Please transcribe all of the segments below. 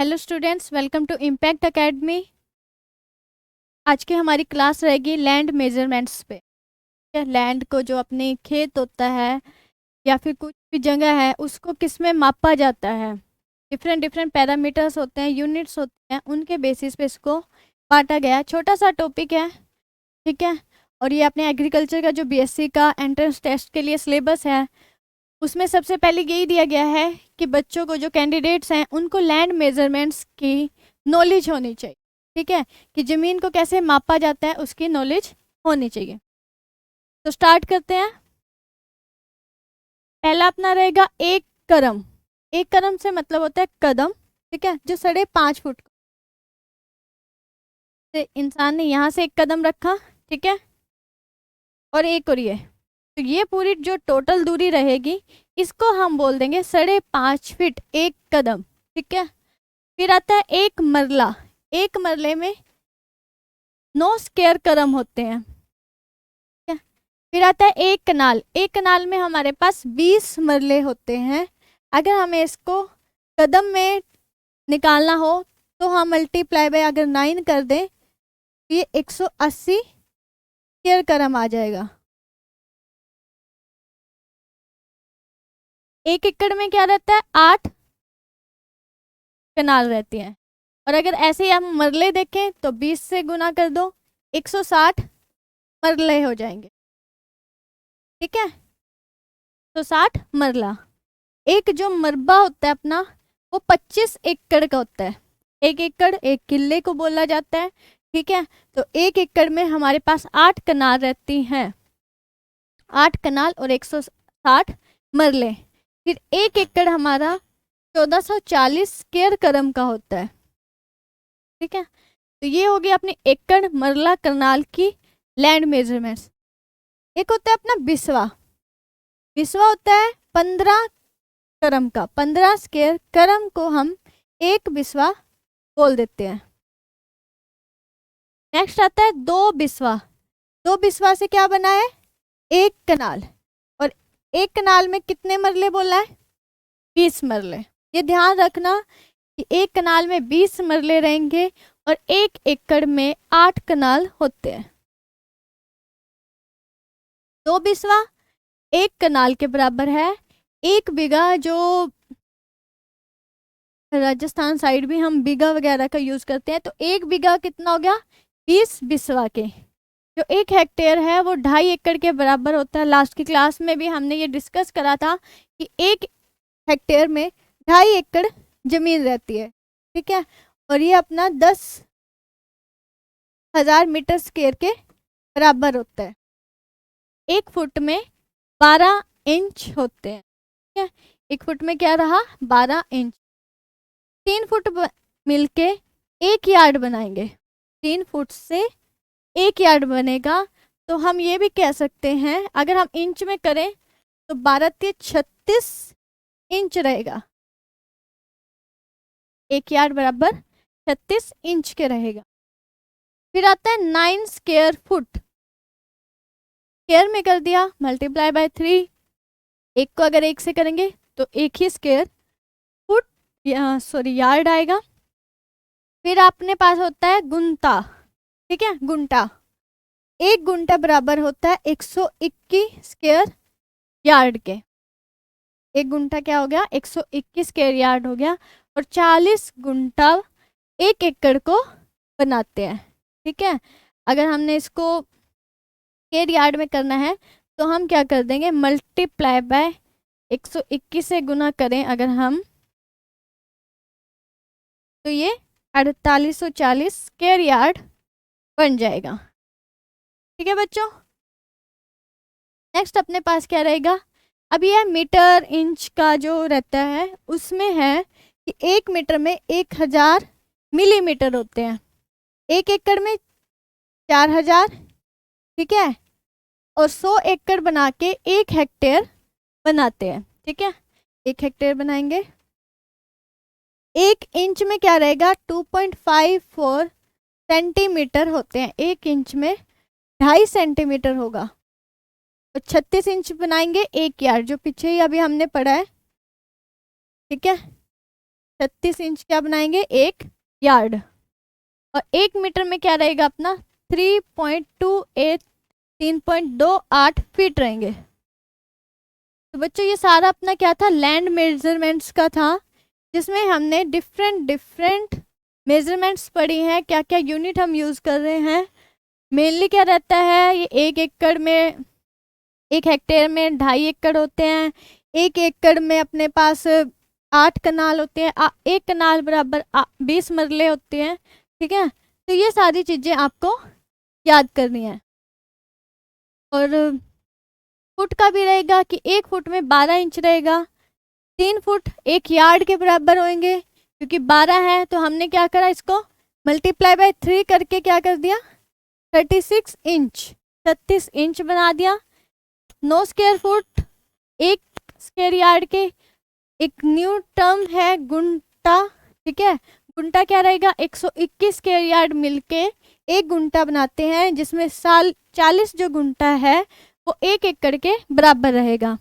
Hello students, welcome to Impact Academy. आज की हमारी क्लास रहेगी लैंड मेजरमेंट्स पे। लैंड को जो अपने खेत होता है या फिर कुछ भी जगह है उसको किस में मापा जाता है। डिफरेंट डिफरेंट पैरामीटर्स होते हैं, यूनिट्स होते हैं, उनके बेसिस पे इसको बांटा गया है। छोटा सा टॉपिक है, ठीक है। और ये अपने एग्रीकल्चर का जो बीएससी का एंट्रेंस टेस्ट के लिए सिलेबस है उसमें सबसे पहले यही दिया गया है कि बच्चों को, जो कैंडिडेट्स हैं, उनको लैंड मेजरमेंट्स की नॉलेज होनी चाहिए, ठीक है। कि ज़मीन को कैसे मापा जाता है उसकी नॉलेज होनी चाहिए। तो स्टार्ट करते हैं। पहला अपना रहेगा एक करम। एक करम से मतलब होता है कदम, ठीक है, जो 5.5 फुट से इंसान ने यहाँ से एक कदम रखा, ठीक है, और एक और ये, तो ये पूरी जो टोटल दूरी रहेगी इसको हम बोल देंगे 5.5 फीट एक कदम, ठीक है। फिर आता है एक मरला। एक मरले में 9 स्क्वायर करम होते हैं, ठीक है। फिर आता है एक कनाल। एक कनाल में हमारे पास 20 मरले होते हैं। अगर हमें इसको कदम में निकालना हो तो हम मल्टीप्लाई बाय अगर 9 कर दें तो ये 180 स्क्वायर करम आ जाएगा। 1 एकड़ में क्या रहता है, 8 कनाल रहती हैं। और अगर ऐसे ही हम मरले देखें तो 20 से गुना कर दो, 160 मरले हो जाएंगे, ठीक है। तो 60 मरला। एक जो मरबा होता है अपना वो 25 एकड़ का होता है। 1 एकड़ 1 किले को बोला जाता है, ठीक है। तो 1 एकड़ में हमारे पास 8 कनाल रहती हैं, 8 कनाल और 160 मरले। फिर 1 एकड़ हमारा 1440 स्क्वायर करम का होता है, ठीक है। तो ये हो गया अपनी एकड़, मरला, करनाल की लैंड मेजरमेंट्स। एक होता है अपना बिस्वा। बिस्वा होता है 15 करम का। 15 स्क्वायर करम को हम एक बिस्वा बोल देते हैं। नेक्स्ट आता है 2 बिस्वा। 2 बिस्वा से क्या बना है, एक कनाल। और एक कनाल में कितने मरले बोला है, 20 मरले। ये ध्यान रखना कि एक कनाल में 20 मरले रहेंगे और 1 एकड़ में 8 कनाल होते हैं। 2 बिस्वा 1 कनाल के बराबर है। 1 बीघा, जो राजस्थान साइड भी हम बीघा वगैरह का यूज करते हैं, तो 1 बीघा कितना हो गया, 20 बिस्वा के। जो 1 हेक्टेयर है वो 2.5 एकड़ के बराबर होता है। लास्ट की क्लास में भी हमने ये डिस्कस करा था कि 1 हेक्टेयर में 2.5 एकड़ जमीन रहती है, ठीक है। और ये अपना 10,000 मीटर स्क्वायर के बराबर होता है। 1 फुट में 12 इंच होते हैं, ठीक है। 1 फुट में क्या रहा, 12 इंच। 3 फुट मिलके 1 यार्ड बनाएंगे। 3 फुट से 1 यार्ड बनेगा। तो हम ये भी कह सकते हैं, अगर हम इंच में करें तो 12×36 इंच रहेगा। 1 यार्ड बराबर 36 इंच के रहेगा। फिर आता है 9 स्क्वायर फुट। स्क्वायर में कर दिया, मल्टीप्लाई बाय 3। एक को अगर 1 से करेंगे तो 1 ही स्क्वायर फुट, यार्ड आएगा। फिर अपने पास होता है गुंता, ठीक है, गुंटा। 1 गुंटा बराबर होता है 121 स्क्वायर यार्ड के। 1 गुंटा क्या हो गया, 121 स्क्वायर यार्ड हो गया। और 40 गुंटा 1 एकड़ को बनाते हैं, ठीक है। अगर हमने इसको स्क्वायर यार्ड में करना है तो हम क्या कर देंगे, मल्टीप्लाई बाय 121 से गुना करें अगर हम, तो ये 4840 स्क्वायर यार्ड बन जाएगा, ठीक है बच्चों। नेक्स्ट अपने पास क्या रहेगा, अब यह मीटर इंच का जो रहता है उसमें है कि 1 मीटर में 1000 मिलीमीटर होते हैं। 1 एकड़ में 4000, ठीक है। और 100 एकड़ बना के 1 हेक्टेयर बनाते हैं, ठीक है। 1 हेक्टेयर बनाएंगे। 1 इंच में क्या रहेगा, 2.54 सेंटीमीटर होते हैं। 1 इंच में 2.5 सेंटीमीटर होगा। तो 36 इंच बनाएंगे 1 यार्ड, जो पीछे ही अभी हमने पढ़ा है, ठीक है। 36 इंच क्या बनाएंगे, 1 यार्ड। और 1 मीटर में क्या रहेगा अपना 3.28 3.28 फीट रहेंगे। तो बच्चों ये सारा अपना क्या था, लैंड मेजरमेंट्स का था, जिसमें हमने डिफरेंट मेजरमेंट्स पढ़ी हैं, क्या क्या यूनिट हम यूज़ कर रहे हैं। मेनली क्या रहता है, ये 1 एकड़ में, 1 हेक्टेयर में 2.5 एकड़ होते हैं। 1 एकड़ में अपने पास 8 कनाल होते हैं। 1 कनाल बराबर 20 मरले होते हैं। ठीक है, तो ये सारी चीज़ें आपको याद करनी है। और फुट का भी रहेगा कि 1 फुट में 12 इंच रहेगा। 3 फुट 1 यार्ड के बराबर होंगे, क्योंकि 12 है तो हमने क्या करा, इसको मल्टीप्लाई बाय 3 करके क्या कर दिया, 36 इंच 36 इंच बना दिया। 9 स्क्वायर फुट 1 स्क्वायर यार्ड के। एक न्यू टर्म है गुंटा। ठीक है, गुंटा क्या रहेगा, 121 स्क्वायर यार्ड मिलके 1 गुंटा बनाते हैं, जिसमें 40 जो गुंटा है वो 1 एकड़ के बराबर रहेगा।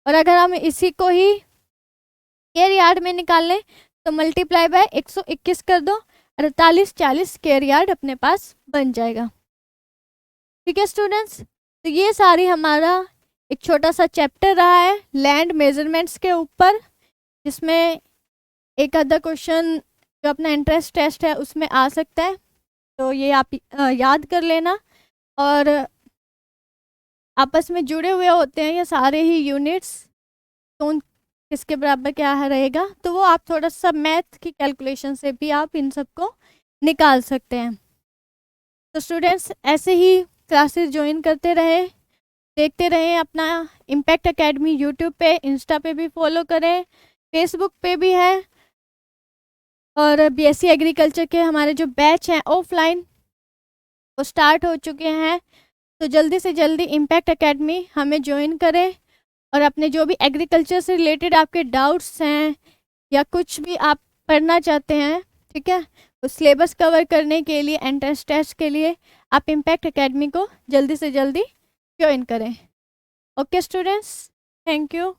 और अगर हम इसी को ही स्क्वायर यार्ड में निकाल लें तो मल्टीप्लाई बाय 121 कर दो, 48-40 स्क्वायर यार्ड अपने पास बन जाएगा। ठीक है स्टूडेंट्स, तो ये सारी हमारा एक छोटा सा चैप्टर रहा है लैंड मेजरमेंट्स के ऊपर, जिसमें एक आधा क्वेश्चन जो अपना इंटरेस्ट टेस्ट है उसमें आ सकता है, तो ये आप याद कर लेना। और आपस में जुड़े हुए होते हैं ये सारे ही यूनिट्स, कौन किसके बराबर क्या रहेगा, तो वो आप थोड़ा सा मैथ की कैलकुलेशन से भी आप इन सबको निकाल सकते हैं। तो स्टूडेंट्स ऐसे ही क्लासेस ज्वाइन करते रहे, देखते रहें अपना इम्पैक्ट एकेडमी। यूट्यूब पे, इंस्टा पे भी फॉलो करें, फेसबुक पे भी है। और बीएससी एग्रीकल्चर के हमारे जो बैच हैं ऑफलाइन वो स्टार्ट हो चुके हैं, तो जल्दी से जल्दी इम्पैक्ट एकेडमी हमें ज्वाइन करें। और अपने जो भी एग्रीकल्चर से रिलेटेड आपके डाउट्स हैं या कुछ भी आप पढ़ना चाहते हैं, ठीक है, उस सिलेबस कवर करने के लिए, एंट्रेंस टेस्ट के लिए आप इम्पैक्ट एकेडमी को जल्दी से जल्दी ज्वाइन करें। Okay students, thank you.